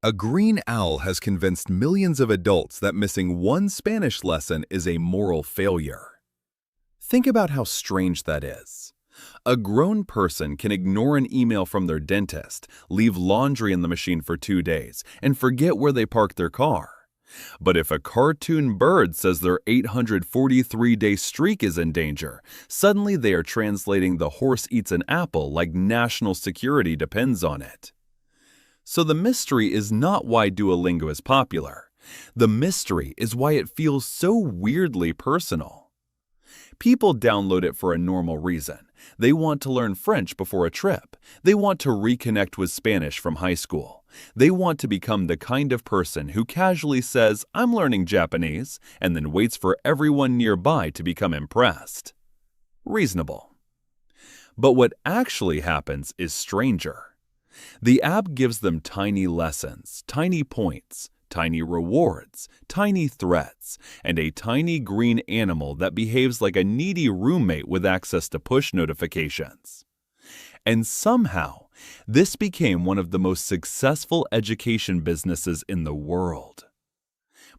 A green owl has convinced millions of adults that missing one Spanish lesson is a moral failure. Think about how strange that is. A grown person can ignore an email from their dentist, leave laundry in the machine for 2 days, and forget where they parked their car. But if a cartoon bird says their 843-day streak is in danger, suddenly they are translating "the horse eats an apple" like national security depends on it. So the mystery is not why Duolingo is popular. The mystery is why it feels so weirdly personal. People download it for a normal reason. They want to learn French before a trip. They want to reconnect with Spanish from high school. They want to become the kind of person who casually says, "I'm learning Japanese," and then waits for everyone nearby to become impressed. Reasonable. But what actually happens is stranger. The app gives them tiny lessons, tiny points, tiny rewards, tiny threats, and a tiny green animal that behaves like a needy roommate with access to push notifications. And somehow, this became one of the most successful education businesses in the world.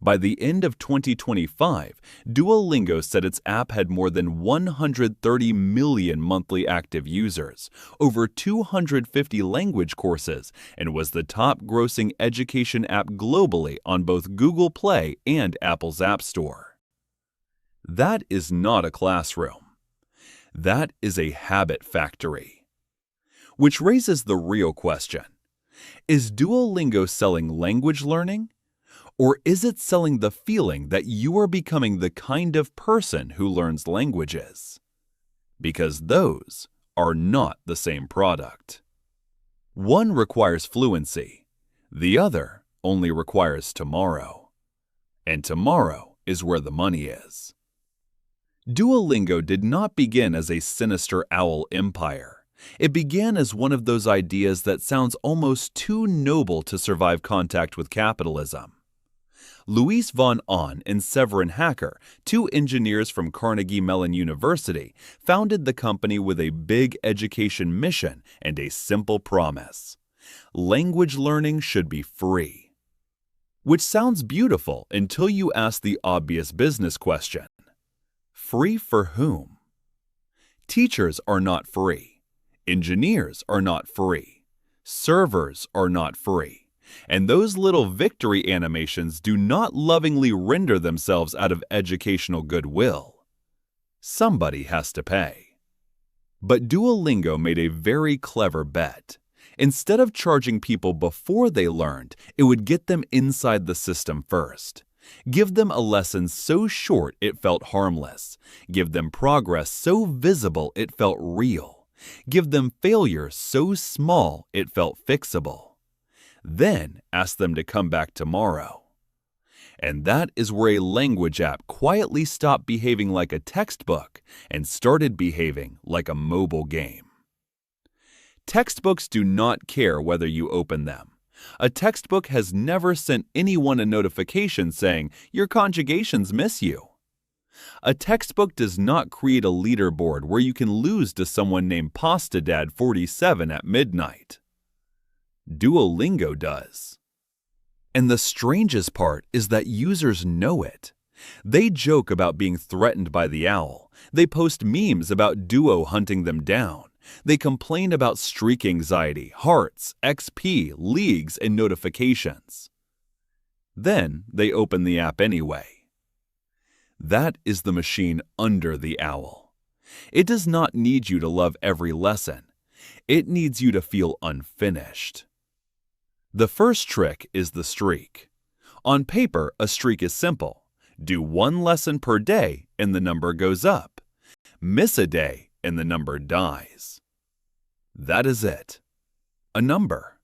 By the end of 2025, Duolingo said its app had more than 130 million monthly active users, over 250 language courses, and was the top-grossing education app globally on both Google Play and Apple's App Store. That is not a classroom. That is a habit factory. Which raises the real question: is Duolingo selling language learning? Or is it selling the feeling that you are becoming the kind of person who learns languages? Because those are not the same product. One requires fluency. The other only requires tomorrow. And tomorrow is where the money is. Duolingo did not begin as a sinister owl empire. It began as one of those ideas that sounds almost too noble to survive contact with capitalism. Luis von Ahn and Severin Hacker, two engineers from Carnegie Mellon University, founded the company with a big education mission and a simple promise: language learning should be free. Which sounds beautiful until you ask the obvious business question: free for whom? Teachers are not free. Engineers are not free. Servers are not free. And those little victory animations do not lovingly render themselves out of educational goodwill. Somebody has to pay. But Duolingo made a very clever bet. Instead of charging people before they learned, it would get them inside the system first. Give them a lesson so short it felt harmless. Give them progress so visible it felt real. Give them failure so small it felt fixable. Then ask them to come back tomorrow. And that is where a language app quietly stopped behaving like a textbook and started behaving like a mobile game. Textbooks do not care whether you open them. A textbook has never sent anyone a notification saying, "Your conjugations miss you." A textbook does not create a leaderboard where you can lose to someone named Pasta Dad 47 at midnight. Duolingo does. And the strangest part is that users know it. They joke about being threatened by the owl. They post memes about Duo hunting them down. They complain about streak anxiety, hearts, XP, leagues, and notifications. Then they open the app anyway. That is the machine under the owl. It does not need you to love every lesson. It needs you to feel unfinished. The first trick is the streak. On paper, a streak is simple. Do one lesson per day and the number goes up. Miss a day and the number dies. That is it. A number.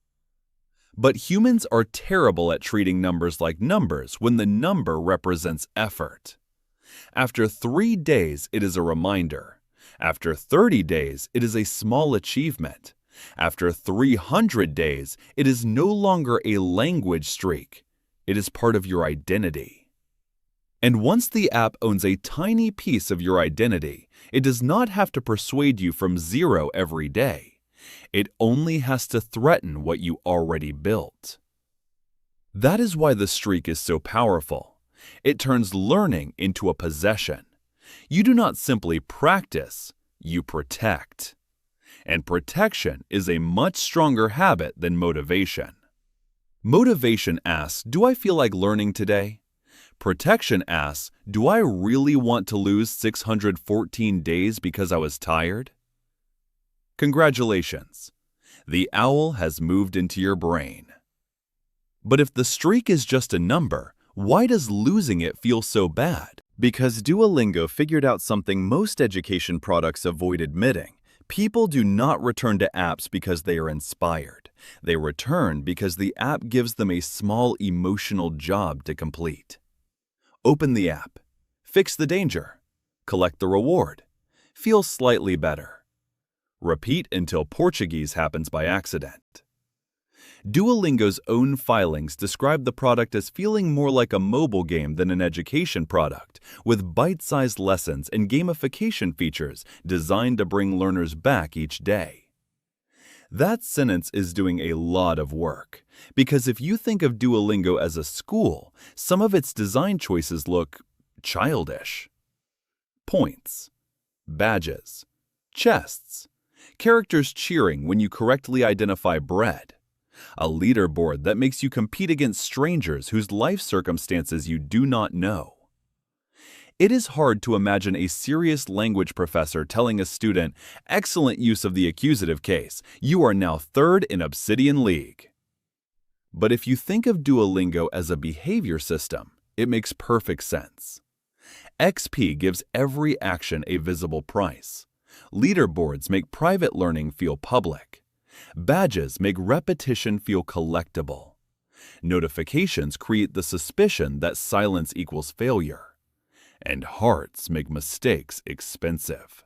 But humans are terrible at treating numbers like numbers when the number represents effort. After 3 days, it is a reminder. After 30 days, it is a small achievement. After 300 days, it is no longer a language streak. It is part of your identity. And once the app owns a tiny piece of your identity, it does not have to persuade you from zero every day. It only has to threaten what you already built. That is why the streak is so powerful. It turns learning into a possession. You do not simply practice, you protect. And protection is a much stronger habit than motivation. Motivation asks, do I feel like learning today? Protection asks, do I really want to lose 614 days because I was tired? Congratulations! The owl has moved into your brain. But if the streak is just a number, why does losing it feel so bad? Because Duolingo figured out something most education products avoid admitting. People do not return to apps because they are inspired. They return because the app gives them a small emotional job to complete. Open the app, fix the danger, collect the reward, feel slightly better. Repeat until Portuguese happens by accident. Duolingo's own filings describe the product as feeling more like a mobile game than an education product, with bite-sized lessons and gamification features designed to bring learners back each day. That sentence is doing a lot of work, because if you think of Duolingo as a school, some of its design choices look childish. Points, badges, chests, characters cheering when you correctly identify bread, a leaderboard that makes you compete against strangers whose life circumstances you do not know. It is hard to imagine a serious language professor telling a student, "Excellent use of the accusative case. You are now third in Obsidian League." But if you think of Duolingo as a behavior system, it makes perfect sense. XP gives every action a visible price. Leaderboards make private learning feel public. Badges make repetition feel collectible. Notifications create the suspicion that silence equals failure. And hearts make mistakes expensive.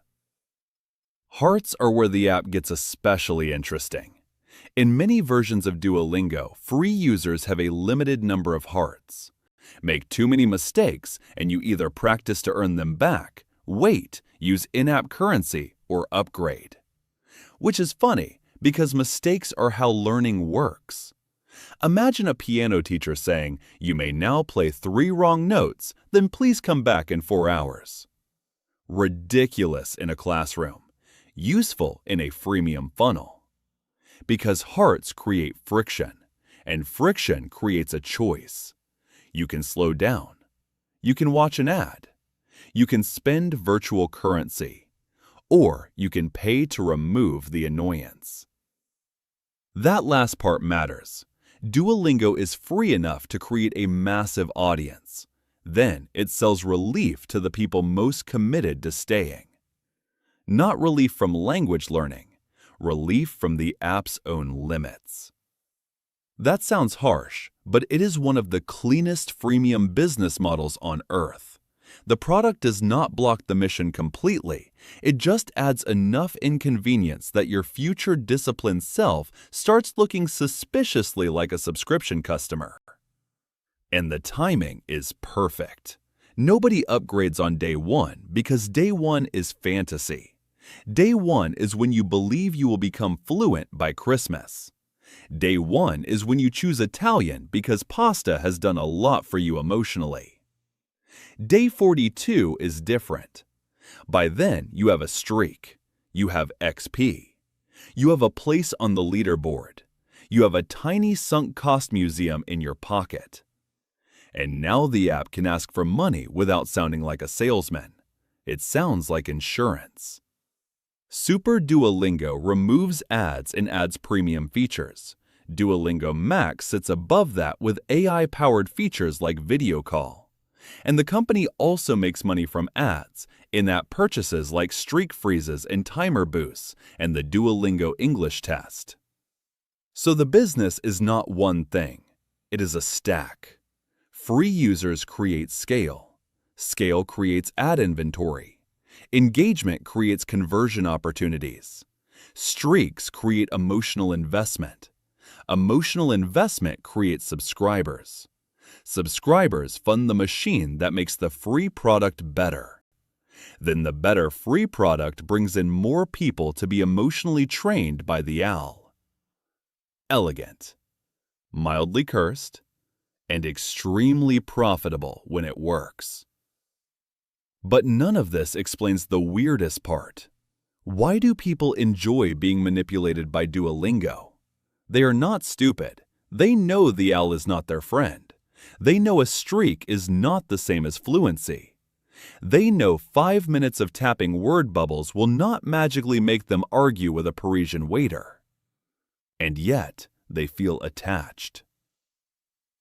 Hearts are where the app gets especially interesting. In many versions of Duolingo, free users have a limited number of hearts. Make too many mistakes, and you either practice to earn them back, wait, use in-app currency, or upgrade. Which is funny, because mistakes are how learning works. Imagine a piano teacher saying, "You may now play 3 wrong notes, then please come back in 4 hours." Ridiculous in a classroom. Useful in a freemium funnel. Because hearts create friction, and friction creates a choice. You can slow down. You can watch an ad. You can spend virtual currency. Or you can pay to remove the annoyance. That last part matters. Duolingo is free enough to create a massive audience. Then it sells relief to the people most committed to staying. Not relief from language learning, relief from the app's own limits. That sounds harsh, but it is one of the cleanest freemium business models on earth. The product does not block the mission completely. It just adds enough inconvenience that your future disciplined self starts looking suspiciously like a subscription customer. And the timing is perfect. Nobody upgrades on day 1 because day 1 is fantasy. Day 1 is when you believe you will become fluent by Christmas. Day 1 is when you choose Italian because pasta has done a lot for you emotionally. Day 42 is different. By then, you have a streak. You have XP. You have a place on the leaderboard. You have a tiny sunk cost museum in your pocket. And now the app can ask for money without sounding like a salesman. It sounds like insurance. Super Duolingo removes ads and adds premium features. Duolingo Max sits above that with AI-powered features like video call. And the company also makes money from ads, in-app purchases like streak freezes and timer boosts, and the Duolingo English test. So the business is not one thing. It is a stack. Free users create scale. Scale creates ad inventory. Engagement creates conversion opportunities. Streaks create emotional investment. Emotional investment creates subscribers. Subscribers fund the machine that makes the free product better. Then the better free product brings in more people to be emotionally trained by the owl. Elegant. Mildly cursed. and extremely profitable when it works. But none of this explains the weirdest part. Why do people enjoy being manipulated by Duolingo? They are not stupid. They know the owl is not their friend. They know a streak is not the same as fluency. They know 5 minutes of tapping word bubbles will not magically make them argue with a Parisian waiter. And yet, they feel attached.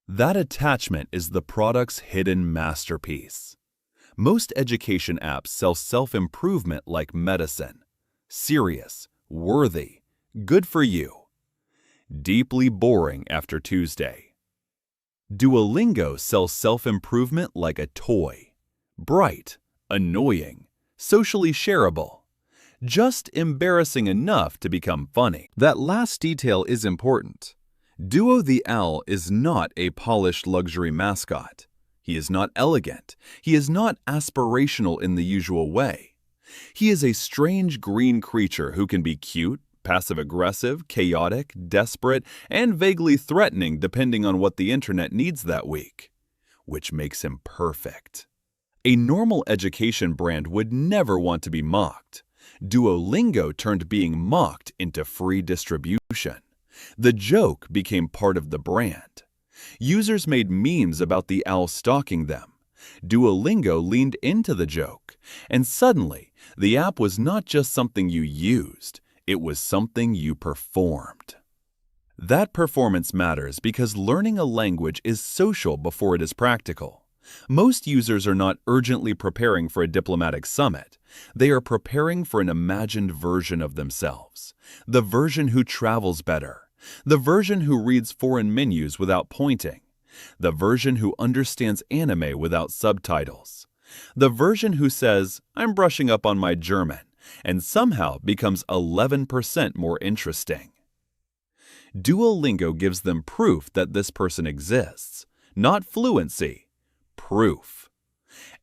That attachment is the product's hidden masterpiece. Most education apps sell self-improvement like medicine. Serious, worthy, good for you. Deeply boring after Tuesday. Duolingo sells self-improvement like a toy. Bright, annoying, socially shareable. Just embarrassing enough to become funny. That last detail is important. Duo the owl is not a polished luxury mascot. He is not elegant. He is not aspirational in the usual way. He is a strange green creature who can be cute, passive-aggressive, chaotic, desperate, and vaguely threatening depending on what the internet needs that week, which makes him perfect. A normal education brand would never want to be mocked. Duolingo turned being mocked into free distribution. The joke became part of the brand. Users made memes about the owl stalking them. Duolingo leaned into the joke, and suddenly, the app was not just something you used, it was something you performed. That performance matters because learning a language is social before it is practical. Most users are not urgently preparing for a diplomatic summit. They are preparing for an imagined version of themselves, the version who travels better, the version who reads foreign menus without pointing, the version who understands anime without subtitles, the version who says, "I'm brushing up on my German," and somehow becomes 11% more interesting. Duolingo gives them proof that this person exists, not fluency, proof.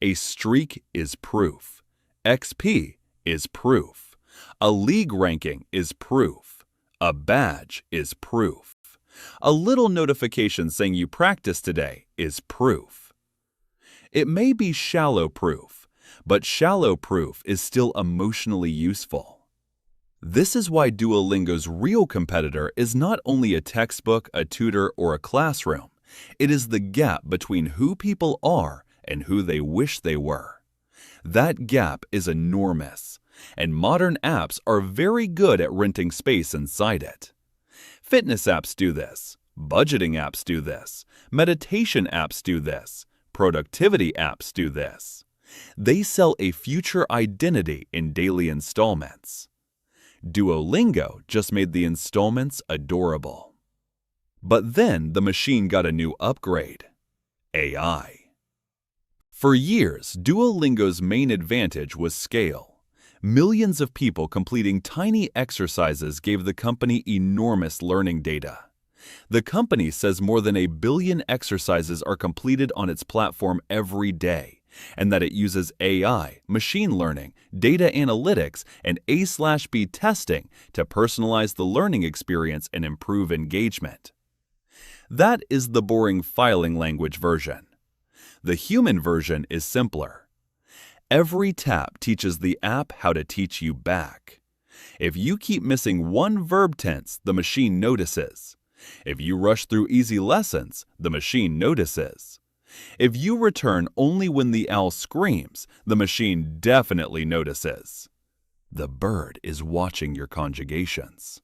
A streak is proof. XP is proof. A league ranking is proof. A badge is proof. A little notification saying you practiced today is proof. It may be shallow proof, but shallow proof is still emotionally useful. This is why Duolingo's real competitor is not only a textbook, a tutor, or a classroom. It is the gap between who people are and who they wish they were. That gap is enormous, and modern apps are very good at renting space inside it. Fitness apps do this, budgeting apps do this, meditation apps do this, productivity apps do this. They sell a future identity in daily installments. Duolingo just made the installments adorable. But then the machine got a new upgrade: AI. For years, Duolingo's main advantage was scale. Millions of people completing tiny exercises gave the company enormous learning data. The company says more than 1 billion exercises are completed on its platform every day, and that it uses AI, machine learning, data analytics, and A/B testing to personalize the learning experience and improve engagement. That is the boring filing language version. The human version is simpler. Every tap teaches the app how to teach you back. If you keep missing one verb tense, the machine notices. If you rush through easy lessons, the machine notices. If you return only when the owl screams, the machine definitely notices. The bird is watching your conjugations.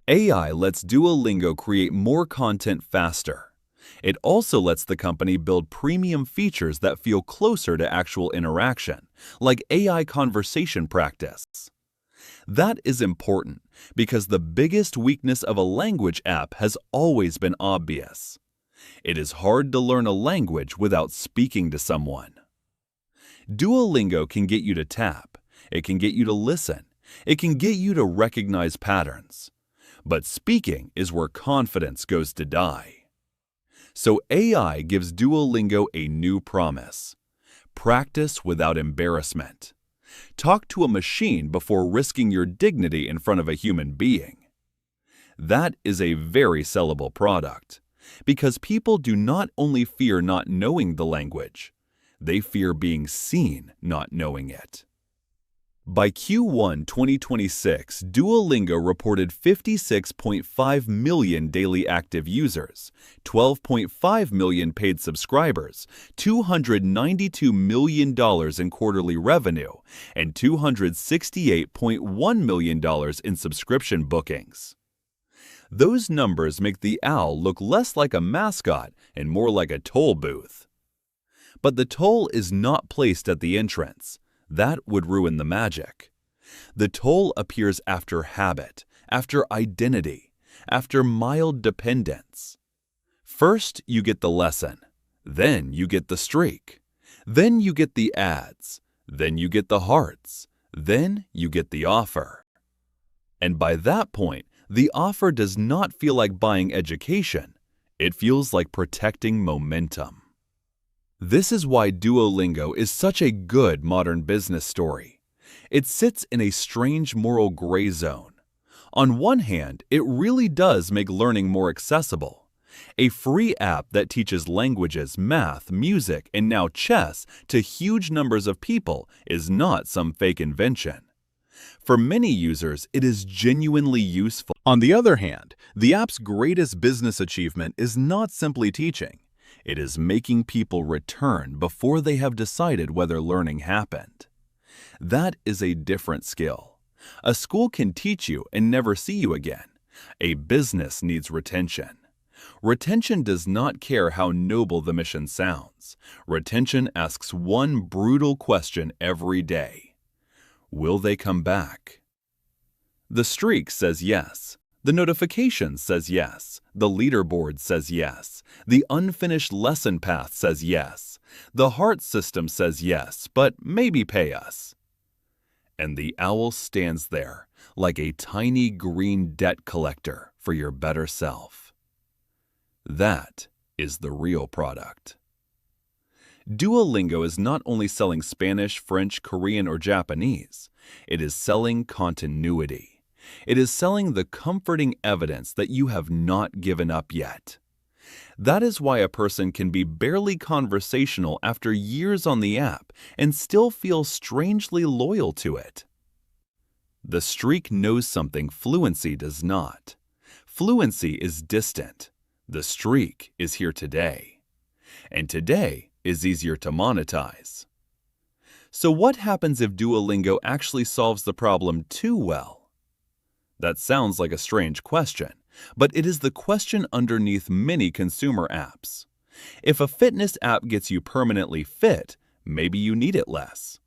AI lets Duolingo create more content faster. It also lets the company build premium features that feel closer to actual interaction, like AI conversation practice. That is important because the biggest weakness of a language app has always been obvious. It is hard to learn a language without speaking to someone. Duolingo can get you to tap, it can get you to listen, it can get you to recognize patterns. But speaking is where confidence goes to die. So AI gives Duolingo a new promise: practice without embarrassment. Talk to a machine before risking your dignity in front of a human being. That is a very sellable product. because people do not only fear not knowing the language, they fear being seen not knowing it. By Q1 2026, Duolingo reported 56.5 million daily active users, 12.5 million paid subscribers, $292 million in quarterly revenue, and $268.1 million in subscription bookings. Those numbers make the owl look less like a mascot and more like a toll booth. But the toll is not placed at the entrance. That would ruin the magic. The toll appears after habit, after identity, after mild dependence. First, you get the lesson. Then you get the streak. Then you get the ads. Then you get the hearts. Then you get the offer. And by that point, the offer does not feel like buying education. It feels like protecting momentum. This is why Duolingo is such a good modern business story. It sits in a strange moral gray zone. On one hand, it really does make learning more accessible. A free app that teaches languages, math, music, and now chess to huge numbers of people is not some fake invention. For many users, it is genuinely useful. On the other hand, the app's greatest business achievement is not simply teaching. It is making people return before they have decided whether learning happened. That is a different skill. A school can teach you and never see you again. A business needs retention. Retention does not care how noble the mission sounds. Retention asks one brutal question every day. Will they come back? The streak says yes. The notification says yes. The leaderboard says yes. The unfinished lesson path says yes. The heart system says yes, but maybe pay us. And the owl stands there like a tiny green debt collector for your better self. That is the real product. Duolingo is not only selling Spanish, French, Korean, or Japanese. It is selling continuity. It is selling the comforting evidence that you have not given up yet. That is why a person can be barely conversational after years on the app and still feel strangely loyal to it. The streak knows something fluency does not. Fluency is distant. The streak is here today. And today is easier to monetize. So what happens if Duolingo actually solves the problem too well? That sounds like a strange question, but it is the question underneath many consumer apps. If a fitness app gets you permanently fit, maybe you need it less.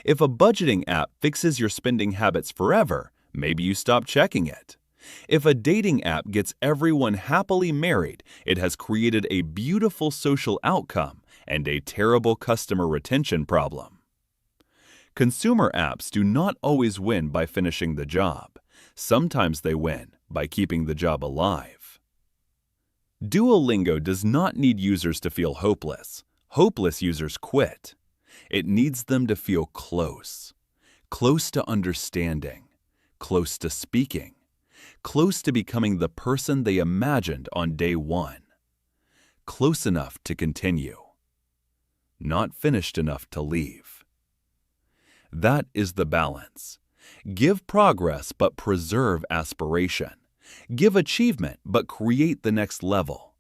If a budgeting app fixes your spending habits forever, maybe you stop checking it. If a dating app gets everyone happily married, it has created a beautiful social outcome and a terrible customer retention problem. Consumer apps do not always win by finishing the job. Sometimes they win by keeping the job alive. Duolingo does not need users to feel hopeless. Hopeless users quit. It needs them to feel close. Close to understanding. Close to speaking. Close to becoming the person they imagined on day one. Close enough to continue. Not finished enough to leave. That is the balance. Give progress but preserve aspiration. Give achievement but create the next level.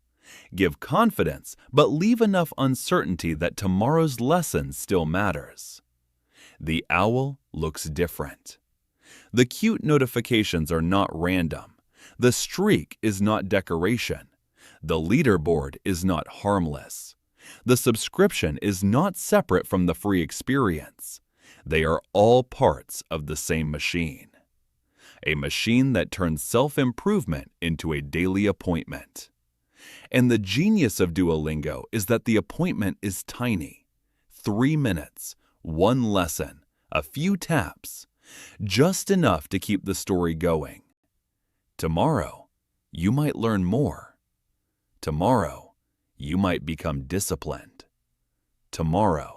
Give confidence but leave enough uncertainty that tomorrow's lesson still matters. The owl looks different. The cute notifications are not random. The streak is not decoration. The leaderboard is not harmless. The subscription is not separate from the free experience. They are all parts of the same machine. A machine that turns self-improvement into a daily appointment. And the genius of Duolingo is that the appointment is tiny. 3 minutes, 1 lesson, a few taps, just enough to keep the story going. Tomorrow, you might learn more. Tomorrow, you might become disciplined. Tomorrow,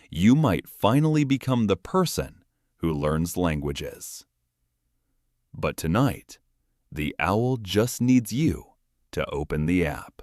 you might finally become the person who learns languages. But tonight, the owl just needs you to open the app.